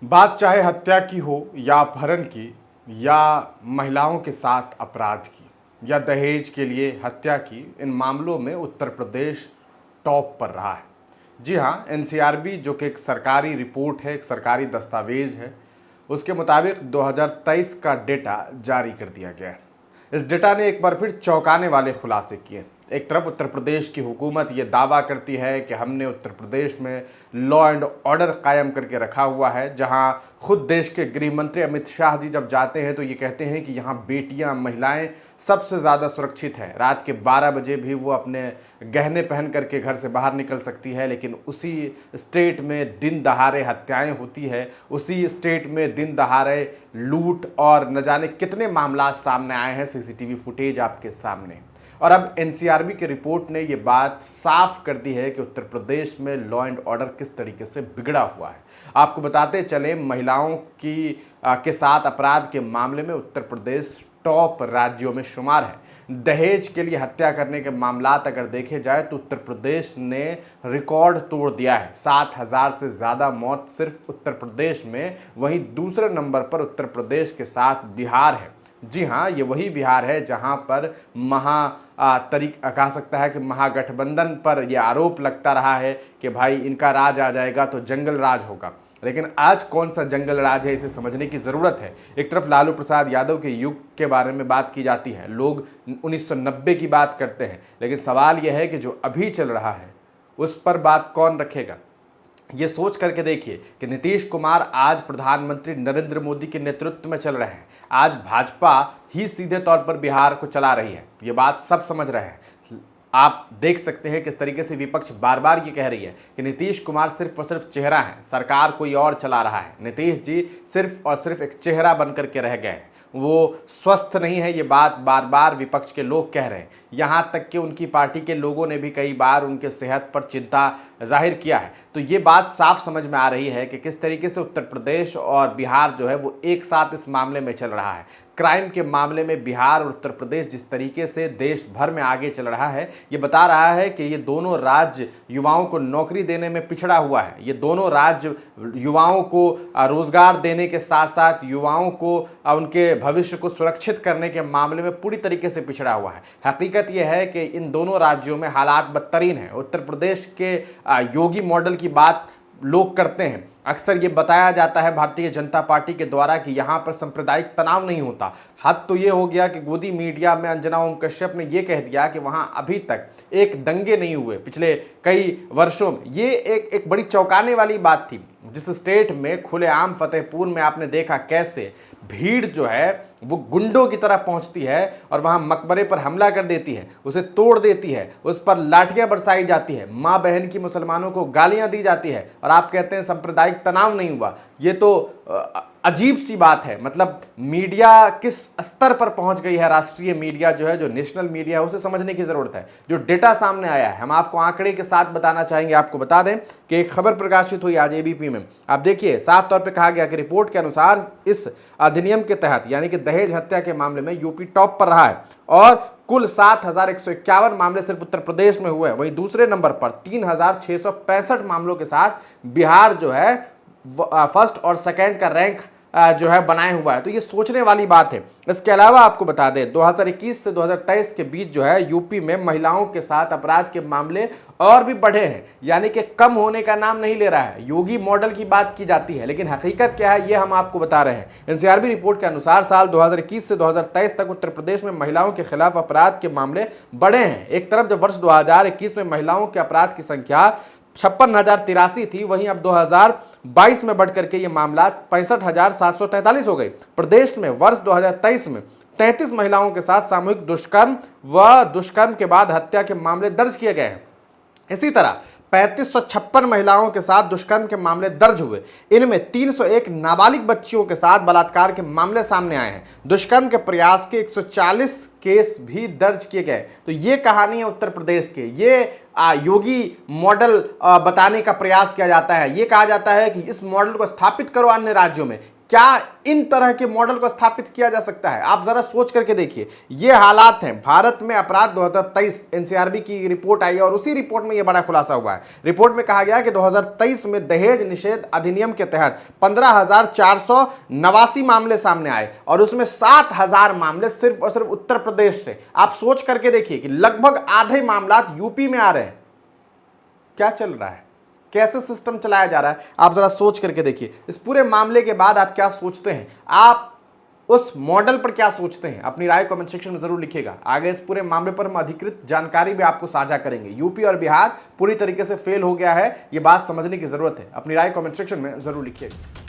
बात चाहे हत्या की हो या अपहरण की या महिलाओं के साथ अपराध की या दहेज के लिए हत्या की, इन मामलों में उत्तर प्रदेश टॉप पर रहा है। जी हाँ, एनसीआरबी जो कि एक सरकारी रिपोर्ट है, एक सरकारी दस्तावेज है, उसके मुताबिक 2023 का डेटा जारी कर दिया गया है। इस डेटा ने एक बार फिर चौंकाने वाले खुलासे किए। एक तरफ उत्तर प्रदेश की हुकूमत ये दावा करती है कि हमने उत्तर प्रदेश में लॉ एंड ऑर्डर कायम करके रखा हुआ है, जहां खुद देश के गृह मंत्री अमित शाह जी जब जाते हैं तो ये कहते हैं कि यहाँ बेटियां, महिलाएं सबसे ज़्यादा सुरक्षित है। रात के 12 बजे भी वो अपने गहने पहन करके घर से बाहर निकल सकती है, लेकिन उसी स्टेट में दिन दहाड़े हत्याएं होती है, उसी स्टेट में दिन दहाड़े लूट और न जाने कितने मामला सामने आए हैं। सीसीटीवी फुटेज आपके सामने। और अब एनसीआरबी की रिपोर्ट ने ये बात साफ कर दी है कि उत्तर प्रदेश में लॉ एंड ऑर्डर किस तरीके से बिगड़ा हुआ है। आपको बताते चले, महिलाओं के साथ अपराध के मामले में उत्तर प्रदेश टॉप राज्यों में शुमार है। दहेज के लिए हत्या करने के मामलात अगर देखे जाए तो उत्तर प्रदेश ने रिकॉर्ड तोड़ दिया है। 7,000 से ज़्यादा मौत सिर्फ उत्तर प्रदेश में। वहीं दूसरे नंबर पर उत्तर प्रदेश के साथ बिहार है। जी हाँ, ये वही बिहार है जहाँ पर कहा सकता है कि महागठबंधन पर यह आरोप लगता रहा है कि भाई इनका राज आ जाएगा तो जंगल राज होगा। लेकिन आज कौन सा जंगल राज है, इसे समझने की ज़रूरत है। एक तरफ लालू प्रसाद यादव के युग के बारे में बात की जाती है, लोग 1990 की बात करते हैं, लेकिन सवाल यह है कि जो अभी चल रहा है उस पर बात कौन रखेगा। ये सोच करके देखिए कि नीतीश कुमार आज प्रधानमंत्री नरेंद्र मोदी के नेतृत्व में चल रहे हैं। आज भाजपा ही सीधे तौर पर बिहार को चला रही है, ये बात सब समझ रहे हैं। आप देख सकते हैं किस तरीके से विपक्ष बार बार ये कह रही है कि नीतीश कुमार सिर्फ और सिर्फ चेहरा है, सरकार कोई और चला रहा है। नीतीश जी सिर्फ और सिर्फ एक चेहरा बनकर के रह गए हैं, वो स्वस्थ नहीं है। ये बात बार बार विपक्ष के लोग कह रहे हैं। यहाँ तक कि उनकी पार्टी के लोगों ने भी कई बार उनके सेहत पर चिंता जाहिर किया है। तो ये बात साफ समझ में आ रही है कि किस तरीके से उत्तर प्रदेश और बिहार जो है वो एक साथ इस मामले में चल रहा है। क्राइम के मामले में बिहार और उत्तर प्रदेश जिस तरीके से देश भर में आगे चल रहा है, ये बता रहा है कि ये दोनों राज्य युवाओं को नौकरी देने में पिछड़ा हुआ है। ये दोनों राज्य युवाओं को रोजगार देने के साथ साथ युवाओं को उनके भविष्य को सुरक्षित करने के मामले में पूरी तरीके से पिछड़ा हुआ है। हकीकत यह है कि इन दोनों राज्यों में हालात बदतरीन है। उत्तर प्रदेश के योगी मॉडल की बात लोग करते हैं। अक्सर ये बताया जाता है भारतीय जनता पार्टी के द्वारा कि यहाँ पर सांप्रदायिक तनाव नहीं होता। हद तो ये हो गया कि गोदी मीडिया में अंजना ओम कश्यप ने ये कह दिया कि वहाँ अभी तक एक दंगे नहीं हुए पिछले कई वर्षों में। ये एक बड़ी चौंकाने वाली बात थी। जिस स्टेट में खुलेआम फतेहपुर में आपने देखा कैसे भीड़ जो है वो गुंडों की तरह पहुंचती है और वहां मकबरे पर हमला कर देती है, उसे तोड़ देती है, उस पर लाठियां बरसाई जाती है, मां बहन की मुसलमानों को गालियां दी जाती है, और आप कहते हैं सांप्रदायिक तनाव नहीं हुआ। ये तो अजीब सी बात है। मतलब मीडिया किस स्तर पर पहुंच गई है, राष्ट्रीय मीडिया जो है, जो नेशनल मीडिया है, उसे समझने की जरूरत है। जो डेटा सामने आया है हम आपको आंकड़े के साथ बताना चाहेंगे। आपको बता दें कि एक खबर प्रकाशित हुई आज एबीपी में। आप देखिए, साफ तौर पे कहा गया कि रिपोर्ट के अनुसार इस अधिनियम के तहत यानी कि दहेज हत्या के मामले में यूपी टॉप पर रहा है और कुल 7,151 मामले सिर्फ उत्तर प्रदेश में हुए हैं। वहीं दूसरे नंबर पर 3,665 मामलों के साथ बिहार जो है फर्स्ट और सेकंड का रैंक जो है बनाए हुआ है। तो ये सोचने वाली बात है। इसके अलावा आपको बता दें 2021 से 2023 के बीच जो है यूपी में महिलाओं के साथ अपराध के मामले और भी बढ़े हैं, यानी कि कम होने का नाम नहीं ले रहा है। योगी मॉडल की बात की जाती है, लेकिन हकीकत क्या है ये हम आपको बता रहे हैं। एनसीआरबी रिपोर्ट के अनुसार साल 2021 से 2023 तक उत्तर प्रदेश में महिलाओं के खिलाफ अपराध के मामले बढ़े हैं। एक तरफ जब वर्ष 2021 में महिलाओं के अपराध की संख्या 56,083 थी, वहीं अब 2022 में बढ़कर के ये मामला 65,743 हो गई। प्रदेश में वर्ष 2023 में 33 महिलाओं के साथ सामूहिक दुष्कर्म व दुष्कर्म के बाद हत्या के मामले दर्ज किए गए हैं। इसी तरह 3556 महिलाओं के साथ दुष्कर्म के मामले दर्ज हुए। इनमें 301 नाबालिग बच्चियों के साथ बलात्कार के मामले सामने आए हैं। दुष्कर्म के प्रयास के 140 केस भी दर्ज किए गए। तो ये कहानी है उत्तर प्रदेश के। ये योगी मॉडल बताने का प्रयास किया जाता है। ये कहा जाता है कि इस मॉडल को स्थापित करो अन्य राज्यों में। क्या इन तरह के मॉडल को स्थापित किया जा सकता है? आप जरा सोच करके देखिए। ये हालात हैं। भारत में अपराध 2023 एनसीआरबी की रिपोर्ट आई है और उसी रिपोर्ट में यह बड़ा खुलासा हुआ है। रिपोर्ट में कहा गया कि 2023 में दहेज निषेध अधिनियम के तहत 15,489 मामले सामने आए और उसमें 7,000 मामले सिर्फ और सिर्फ उत्तर प्रदेश से। आप सोच करके देखिए कि लगभग आधे मामला यूपी में आ रहे हैं। क्या चल रहा है? कैसे सिस्टम चलाया जा रहा है? आप जरा सोच करके देखिए। इस पूरे मामले के बाद आप क्या सोचते हैं? आप उस मॉडल पर क्या सोचते हैं? अपनी राय कमेंट सेक्शन में जरूर लिखिएगा। आगे इस पूरे मामले पर हम अधिकृत जानकारी भी आपको साझा करेंगे। यूपी और बिहार पूरी तरीके से फेल हो गया है, यह बात समझने की जरूरत है। अपनी राय कमेंट सेक्शन में जरूर लिखिएगा।